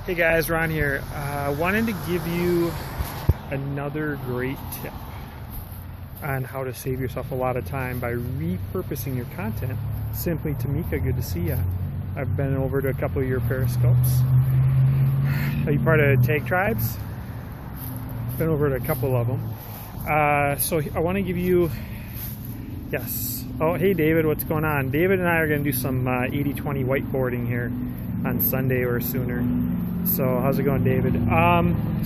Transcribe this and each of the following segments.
Hey guys, Ron here. Wanted to give you another great tip on how to save yourself a lot of time by repurposing your content. Simply, Tamika, good to see you. I've been over to a couple of your periscopes. Are you part of Tag Tribes? Been over to a couple of them. So I want to give you, yes. Oh, hey David, what's going on? David and I are going to do some 80-20 whiteboarding here on Sunday or sooner. So how's it going, David?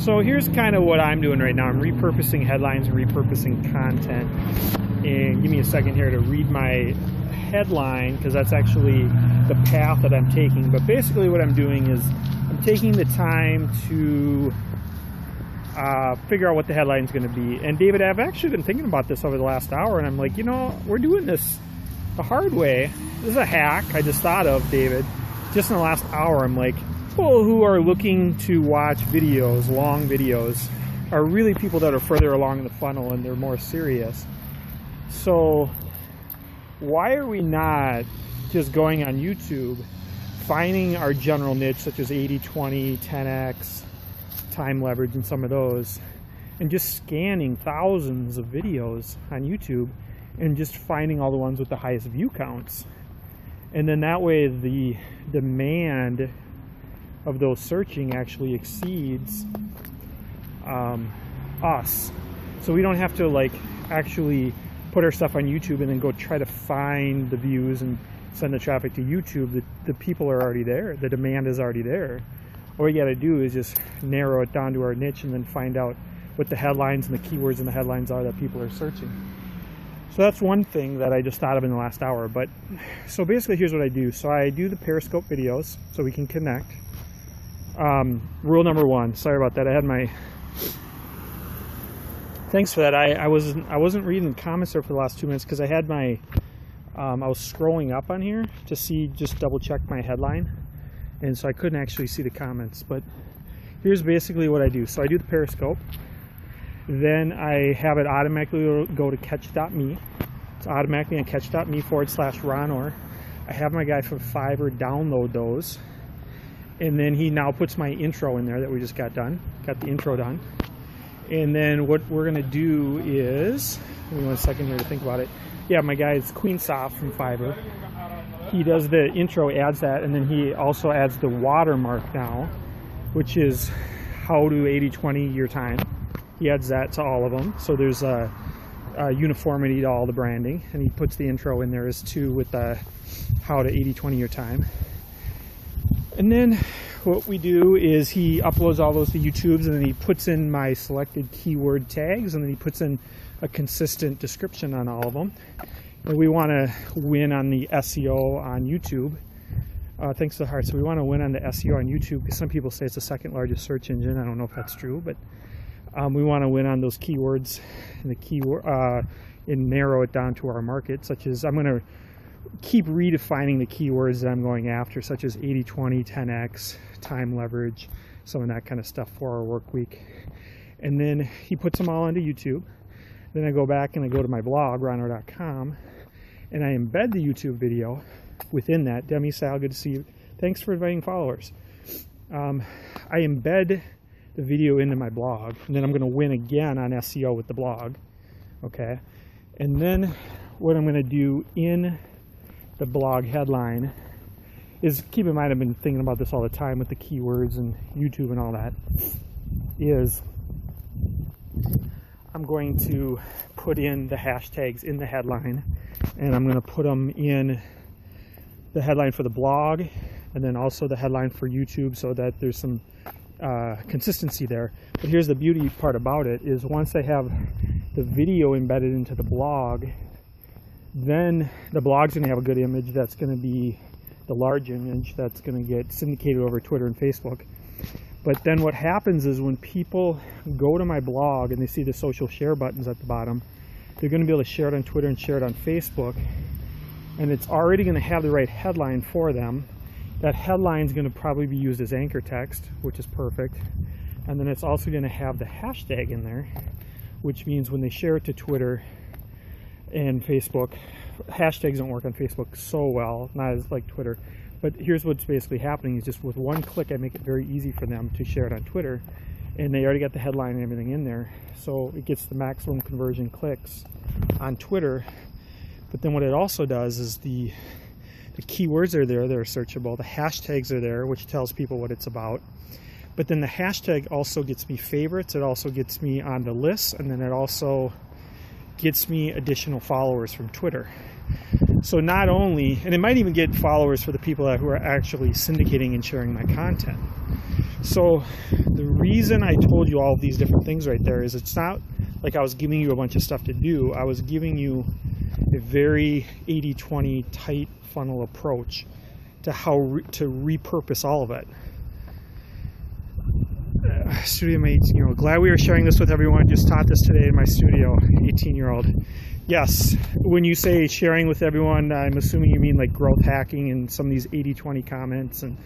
So here's kind of what I'm doing right now. I'm repurposing headlines and repurposing content. And give me a second here to read my headline, because that's actually the path that I'm taking. But basically what I'm doing is I'm taking the time to figure out what the headline is going to be. And David, I've actually been thinking about this over the last hour, and I'm like, you know, we're doing this the hard way. This is a hack I just thought of, David. Just in the last hour, I'm like, people who are looking to watch videos, long videos, are really people that are further along in the funnel and they're more serious. So why are we not just going on YouTube, finding our general niche such as 80-20, 10x, time leverage, and some of those, and just scanning thousands of videos on YouTube and just finding all the ones with the highest view counts? And then that way the demand of those searching actually exceeds us. So we don't have to like actually put our stuff on YouTube and then go try to find the views and send the traffic to YouTube. The people are already there. The demand is already there. All we got to do is just narrow it down to our niche and then find out what the headlines and the keywords in the headlines are that people are searching. So that's one thing that I just thought of in the last hour. But so basically here's what I do. So I do the Periscope videos so we can connect. Rule number one, sorry about that. I had my, thanks for that. I wasn't reading the comments there for the last 2 minutes because I had my, I was scrolling up on here to see, just double check my headline. And so I couldn't actually see the comments, but here's basically what I do. So I do the Periscope, then I have it automatically go to catch.me. It's automatically on catch.me/Ron. I have my guy from Fiverr download those. And then he now puts my intro in there that we just got done. Got the intro done. And then what we're going to do is, give me 1 second here to think about it. Yeah, my guy is Queensoft from Fiverr. He does the intro, adds that, and then he also adds the watermark now, which is how to 80-20 your time. He adds that to all of them. So there's a uniformity to all the branding. And he puts the intro in there as too with the how to 80-20 your time. And then what we do is he uploads all those to YouTube's, and then he puts in my selected keyword tags, and then he puts in a consistent description on all of them. And we want to win on the SEO on YouTube. Thanks to the heart. So we want to win on the SEO on YouTube because some people say it's the second largest search engine. I don't know if that's true, but we want to win on those keywords and the keyword and narrow it down to our market, such as I'm going to keep redefining the keywords that I'm going after, such as 80-20, 10x, time leverage, some of that kind of stuff for our work week. And then he puts them all onto YouTube. Then I go back and I go to my blog, ronor.com, and I embed the YouTube video within that. Demi Sal, good to see you. Thanks for inviting followers. I embed the video into my blog, and then I'm going to win again on SEO with the blog. Okay. And then what I'm going to do in the blog headline is, keep in mind I've been thinking about this all the time with the keywords and YouTube and all that, is I'm going to put in the hashtags in the headline, and I'm going to put them in the headline for the blog and then also the headline for YouTube, so that there's some consistency there. But here's the beauty part about it, is once I have the video embedded into the blog, then the blog's going to have a good image that's going to be the large image that's going to get syndicated over Twitter and Facebook. But then what happens is when people go to my blog and they see the social share buttons at the bottom, they're going to be able to share it on Twitter and share it on Facebook, and it's already going to have the right headline for them. That headline is going to probably be used as anchor text, which is perfect. And then it's also going to have the hashtag in there, which means when they share it to Twitter and Facebook, hashtags don't work on Facebook so well, not as like Twitter, But here's what's basically happening is just with one click, I make it very easy for them to share it on Twitter, and they already got the headline and everything in there, so it gets the maximum conversion clicks on Twitter. But then what it also does is the keywords are there, they're searchable, the hashtags are there, which tells people what it's about. But then the hashtag also gets me favorites, it also gets me on the list, and then it also gets me additional followers from Twitter. So not only, and it might even get followers for the people who are actually syndicating and sharing my content. So the reason I told you all of these different things right there is it's not like I was giving you a bunch of stuff to do. I was giving you a very 80-20 tight funnel approach to how to repurpose all of it. Studio mates, glad we are sharing this with everyone. Just taught this today in my studio, 18-year-old. Yes, when you say sharing with everyone, I'm assuming you mean like growth hacking and some of these 80-20 comments and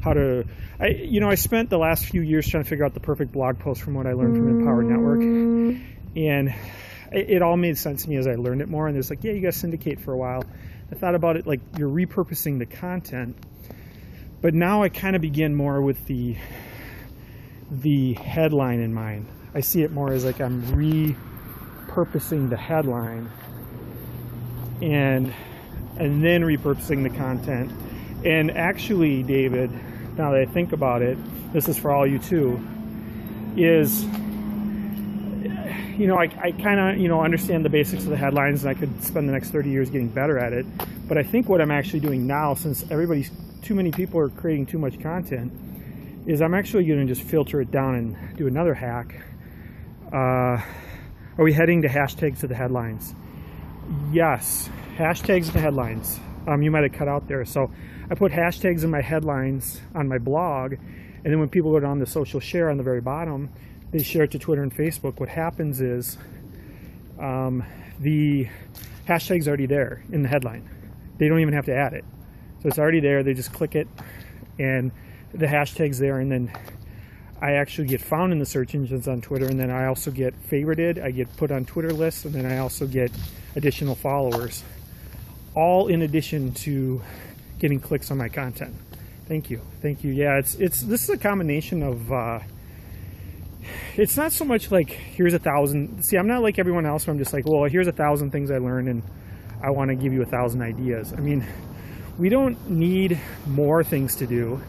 how to, I spent the last few years trying to figure out the perfect blog post from what I learned from Empower Network. And it all made sense to me as I learned it more. And there's like, yeah, you got to syndicate for a while. I thought about it like you're repurposing the content. But now I kind of begin more with the headline in mind. I see it more as like I'm repurposing the headline and then repurposing the content. And actually, David, now that I think about it, this is for all you too, is I kind of understand the basics of the headlines, and I could spend the next 30 years getting better at it. But I think what I'm actually doing now, since too many people are creating too much content, is I'm actually going to just filter it down and do another hack. Are we heading to hashtags to the headlines? Yes, hashtags to the headlines. You might have cut out there. So I put hashtags in my headlines on my blog, and then when people go down to social share on the very bottom, they share it to Twitter and Facebook. What happens is the hashtag's already there in the headline. They don't even have to add it. So it's already there. They just click it, and the hashtag's there, and then I actually get found in the search engines on Twitter, and then I also get favorited, I get put on Twitter lists, and then I also get additional followers, all in addition to getting clicks on my content. Thank you. Yeah, this is a combination of it's not so much like here's 1,000. See, I'm not like everyone else where I'm just like, well, here's 1,000 things I learned and I want to give you 1,000 ideas. I mean, we don't need more things to do.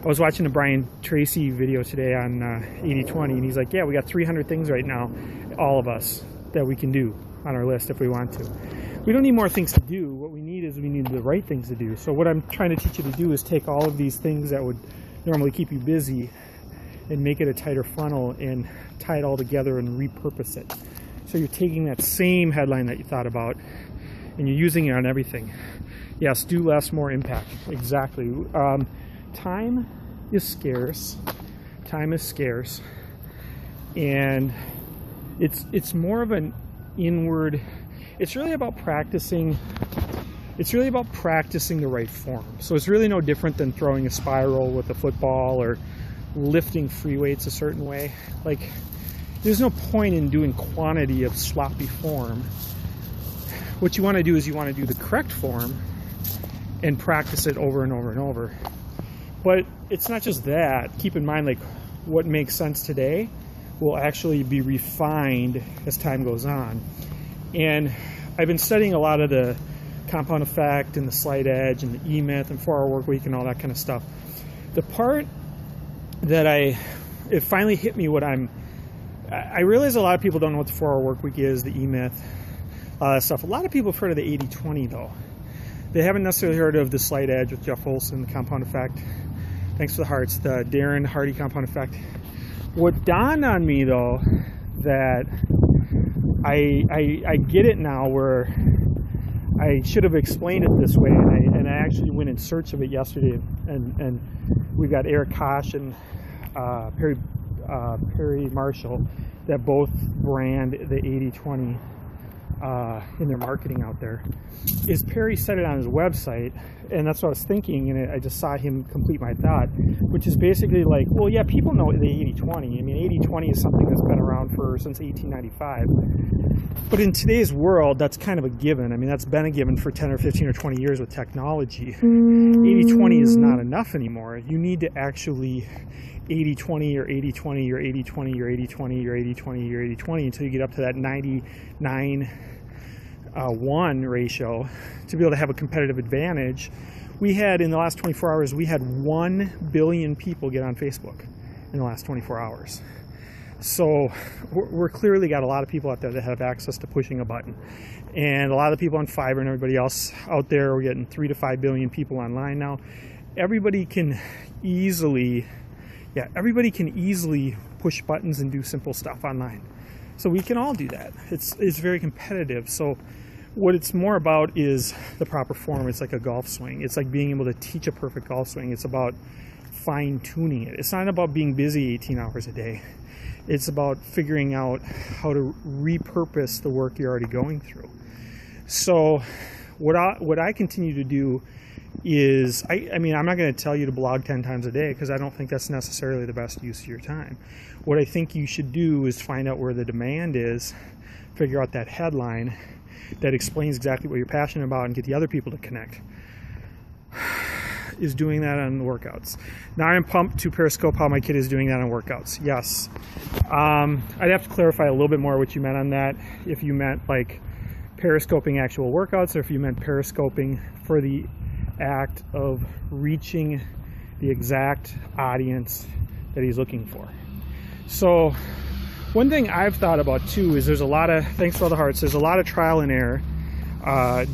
I was watching a Brian Tracy video today on 80-20, and he's like, yeah, we got 300 things right now, all of us, that we can do on our list if we want to. We don't need more things to do. What we need is the right things to do. So what I'm trying to teach you to do is take all of these things that would normally keep you busy and make it a tighter funnel and tie it all together and repurpose it. So you're taking that same headline that you thought about and you're using it on everything. Yes, do less, more impact. Exactly. Time is scarce. And it's more of an inward, it's really about practicing the right form. So it's really no different than throwing a spiral with a football or lifting free weights a certain way. Like, there's no point in doing quantity of sloppy form. What you want to do is you want to do the correct form and practice it over and over and over. But it's not just that. Keep in mind, like, what makes sense today will actually be refined as time goes on. And I've been studying a lot of the compound effect and the slight edge and the E-myth and 4-hour work week and all that kind of stuff. The part that it finally hit me I realize a lot of people don't know what the 4-hour work week is, the E-myth, all that stuff. A lot of people have heard of the 80-20 though. They haven't necessarily heard of the slight edge with Jeff Olson, the compound effect. Thanks for the hearts, the Darren Hardy compound effect. What dawned on me though, that I get it now, where I should have explained it this way, and I actually went in search of it yesterday, and we got Eric Kosh and Perry Marshall that both brand the 80-20 in their marketing out there. Is Perry said it on his website, and that's what I was thinking, and I just saw him complete my thought, which is basically like, well, yeah, people know the 80-20. I mean, 80-20 is something that's been around since 1895. But in today's world, that's kind of a given. I mean, that's been a given for 10 or 15 or 20 years with technology. 80-20 is not enough anymore. You need to actually 80-20 or 80-20 or 80-20 or 80-20 or 80-20 or 80-20 until you get up to that 99-1 ratio to be able to have a competitive advantage. We had, in the last 24 hours, we had 1 billion people get on Facebook in the last 24 hours. So we're clearly got a lot of people out there that have access to pushing a button. And a lot of the people on Fiverr and everybody else out there, we're getting 3 to 5 billion people online now. Everybody can easily push buttons and do simple stuff online. So we can all do that. It's very competitive. So what it's more about is the proper form. It's like a golf swing. It's like being able to teach a perfect golf swing. It's about fine-tuning it. It's not about being busy 18 hours a day. It's about figuring out how to repurpose the work you're already going through. So what I continue to do is, I mean, I'm not going to tell you to blog 10 times a day because I don't think that's necessarily the best use of your time. What I think you should do is find out where the demand is, figure out that headline that explains exactly what you're passionate about, and get the other people to connect. Is doing that on the workouts. Now I'm pumped to Periscope how my kid is doing that on workouts. Yes. I'd have to clarify a little bit more what you meant on that. If you meant like periscoping actual workouts, or if you meant periscoping for the act of reaching the exact audience that he's looking for. So one thing I've thought about too is there's a lot of, thanks for all the hearts, there's a lot of trial and error.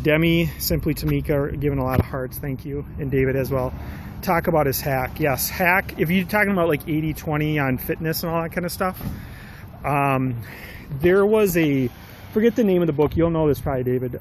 Demi, Simply Tamika, are giving a lot of hearts, thank you, and David as well. Talk about his hack. Yes, hack, if you're talking about like 80-20 on fitness and all that kind of stuff, there was a, forget the name of the book, you'll know this probably, David,